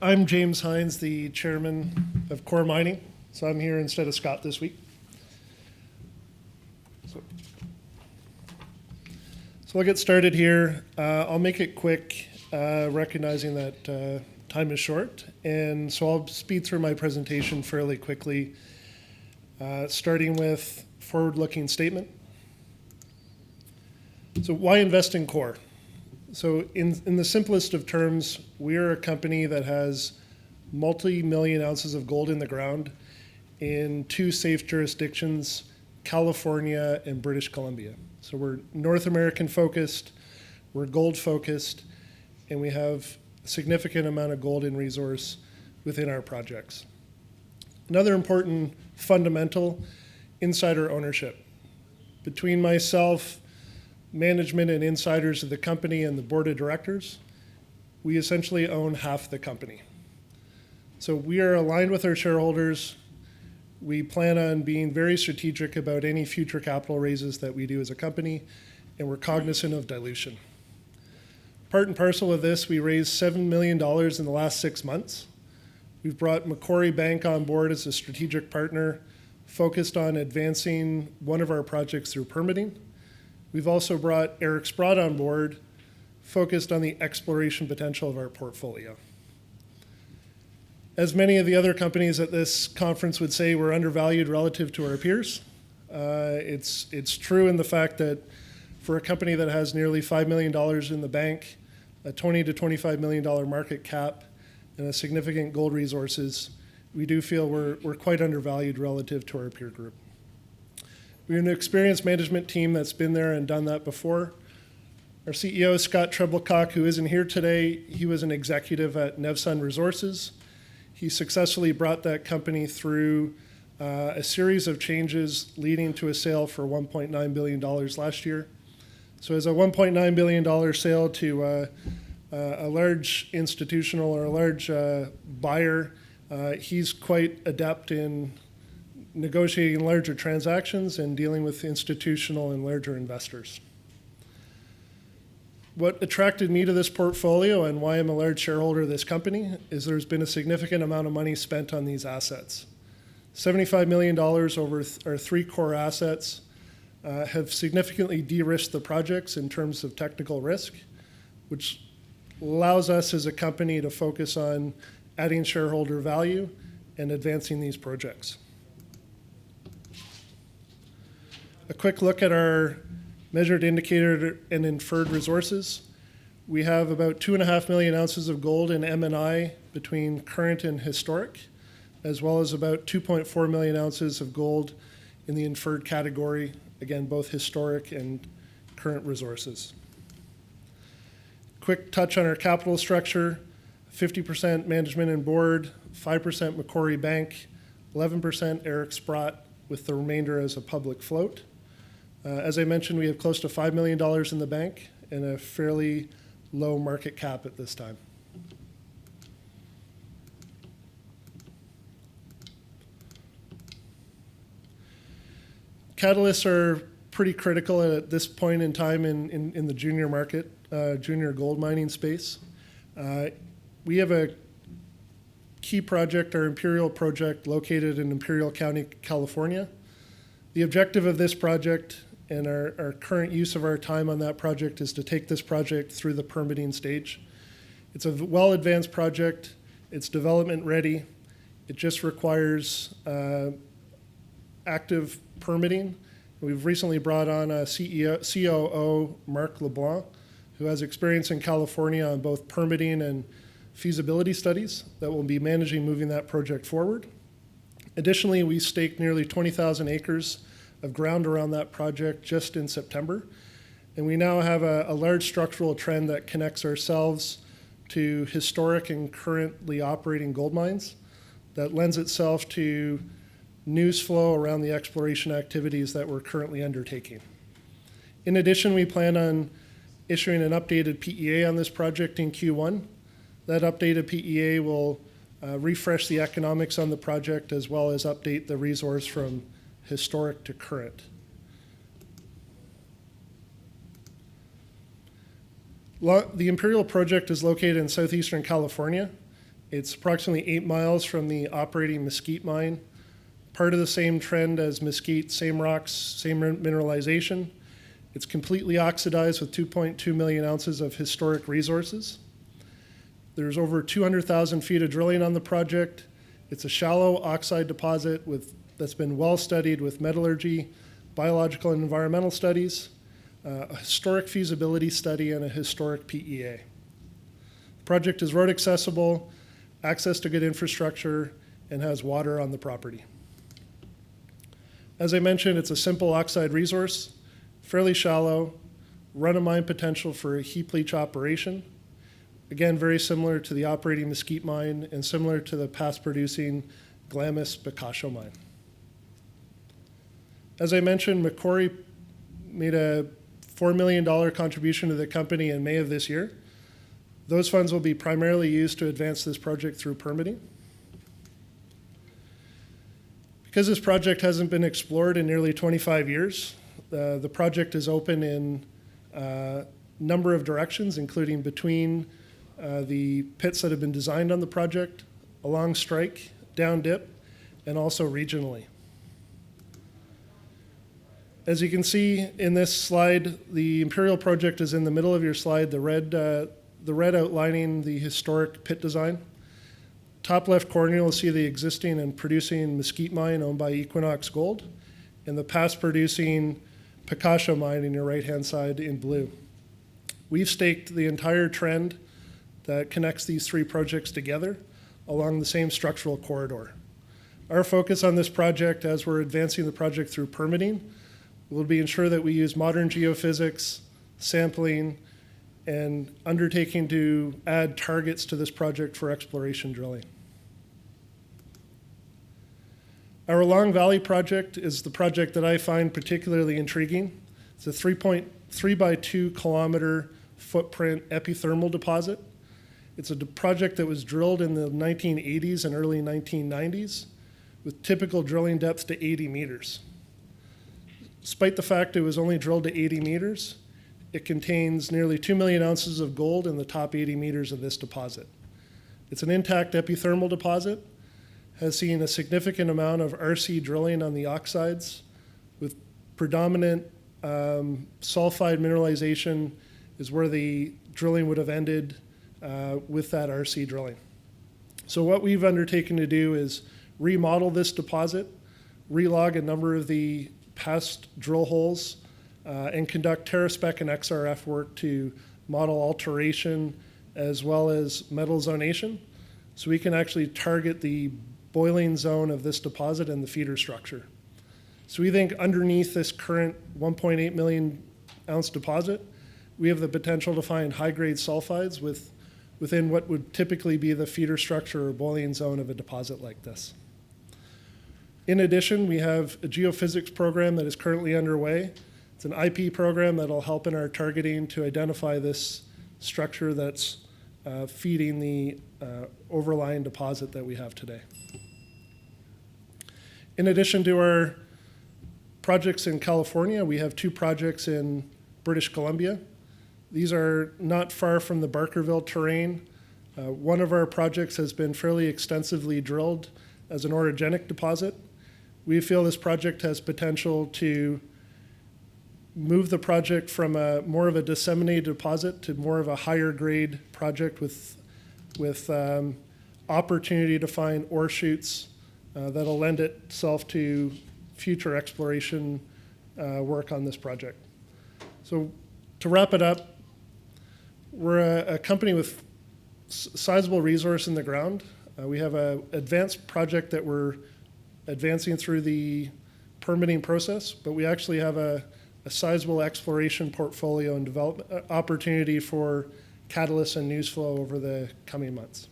I'm James Hines, the chairman of Core Mining, so I'm here instead of Scott this week. So I'll get started here. I'll make it quick, recognizing that time is short, and so I'll speed through my presentation fairly quickly, starting with forward-looking statement. So why invest in Core? So in the simplest of terms, we are a company that has multi-million ounces of gold in the ground in two safe jurisdictions, California and British Columbia. So we're North American focused, we're gold focused, and we have a significant amount of gold in resource within our projects. Another important fundamental, insider ownership. Between myself, management and insiders of the company and the board of directors, we essentially own half the company. So we are aligned with our shareholders. We plan on being very strategic about any future capital raises that we do as a company, and we're cognizant of dilution. Part and parcel of this, we raised $7 million in the last 6 months. We've brought Macquarie Bank on board as a strategic partner, focused on advancing one of our projects through permitting. We've also brought Eric Sprott on board, focused on the exploration potential of our portfolio. As many of the other companies at this conference would say, we're undervalued relative to our peers. It's true in the fact that for a company that has nearly $5 million in the bank, a $20 to $25 million market cap, and a significant gold resources, we do feel we're quite undervalued relative to our peer group. We're an experienced management team that's been there and done that before. Our CEO, Scott Treblecock, who isn't here today, he was an executive at Nevsun Resources. He successfully brought that company through a series of changes leading to a sale for $1.9 billion last year. So as a $1.9 billion sale to a large institutional or a large buyer, he's quite adept in negotiating larger transactions and dealing with institutional and larger investors. What attracted me to this portfolio and why I'm a large shareholder of this company is there's been a significant amount of money spent on these assets. $75 million over our three core assets have significantly de-risked the projects in terms of technical risk, which allows us as a company to focus on adding shareholder value and advancing these projects. A quick look at our measured, indicated, and inferred resources. We have about 2.5 million ounces of gold in M&I between current and historic, as well as about 2.4 million ounces of gold in the inferred category, again, both historic and current resources. Quick touch on our capital structure, 50% management and board, 5% Macquarie Bank, 11% Eric Sprott, with the remainder as a public float. As I mentioned, we have close to $5 million in the bank and a fairly low market cap at this time. Catalysts are pretty critical at this point in time in the junior market, junior gold mining space. We have a key project, our Imperial Project, located in Imperial County, California. The objective of this project and our current use of our time on that project is to take this project through the permitting stage. It's a well-advanced project. It's development ready. It just requires active permitting. We've recently brought on a COO, Marc LeBlanc, who has experience in California on both permitting and feasibility studies that will be managing moving that project forward. Additionally, we staked nearly 20,000 acres of ground around that project just in September. And we now have a large structural trend that connects ourselves to historic and currently operating gold mines that lends itself to news flow around the exploration activities that we're currently undertaking. In addition, we plan on issuing an updated PEA on this project in Q1. That updated PEA will refresh the economics on the project as well as update the resource from historic to current. The Imperial Project is located in southeastern California. It's approximately 8 miles from the operating Mesquite Mine. Part of the same trend as Mesquite, same rocks, same mineralization. It's completely oxidized with 2.2 million ounces of historic resources. There's over 200,000 feet of drilling on the project. It's a shallow oxide deposit that's been well studied with metallurgy, biological and environmental studies, a historic feasibility study, and a historic PEA. The project is road accessible, access to good infrastructure, and has water on the property. As I mentioned, it's a simple oxide resource, fairly shallow, run-of-mine potential for a heap leach operation. Again, very similar to the operating Mesquite Mine and similar to the past-producing Glamis Picacho Mine. As I mentioned, Macquarie made a $4 million contribution to the company in May of this year. Those funds will be primarily used to advance this project through permitting. Because this project hasn't been explored in nearly 25 years, the project is open in a number of directions, including between the pits that have been designed on the project, along strike, down dip, and also regionally. As you can see in this slide, the Imperial Project is in the middle of your slide, the red outlining the historic pit design. Top left corner, you'll see the existing and producing Mesquite Mine owned by Equinox Gold, and the past producing Picacho Mine in your right-hand side in blue. We've staked the entire trend that connects these three projects together along the same structural corridor. Our focus on this project, as we're advancing the project through permitting, will be ensure that we use modern geophysics, sampling, and undertaking to add targets to this project for exploration drilling. Our Long Valley project is the project that I find particularly intriguing. It's a 3.3 by 2 kilometer footprint epithermal deposit. It's a project that was drilled in the 1980s and early 1990s with typical drilling depths to 80 meters. Despite the fact it was only drilled to 80 meters, it contains nearly 2 million ounces of gold in the top 80 meters of this deposit. It's an intact epithermal deposit, has seen a significant amount of RC drilling on the oxides with predominant sulfide mineralization is where the drilling would have ended with that RC drilling. So what we've undertaken to do is remodel this deposit, relog a number of the past drill holes, and conduct TerraSpec and XRF work to model alteration as well as metal zonation, so we can actually target the boiling zone of this deposit and the feeder structure. So we think underneath this current 1.8 million ounce deposit, we have the potential to find high-grade sulfides within what would typically be the feeder structure or boiling zone of a deposit like this. In addition, we have a geophysics program that is currently underway. It's an IP program that'll help in our targeting to identify this structure that's feeding the overlying deposit that we have today. In addition to our projects in California, we have 2 projects in British Columbia. These are not far from the Barkerville terrain. One of our projects has been fairly extensively drilled as an orogenic deposit. We feel this project has potential to move the project from more of a disseminated deposit to more of a higher grade project with opportunity to find ore shoots that'll lend itself to future exploration work on this project. So to wrap it up, we're a company with sizable resource in the ground. We have an advanced project that we're advancing through the permitting process, but we actually have a sizable exploration portfolio and development opportunity for catalysts and news flow over the coming months.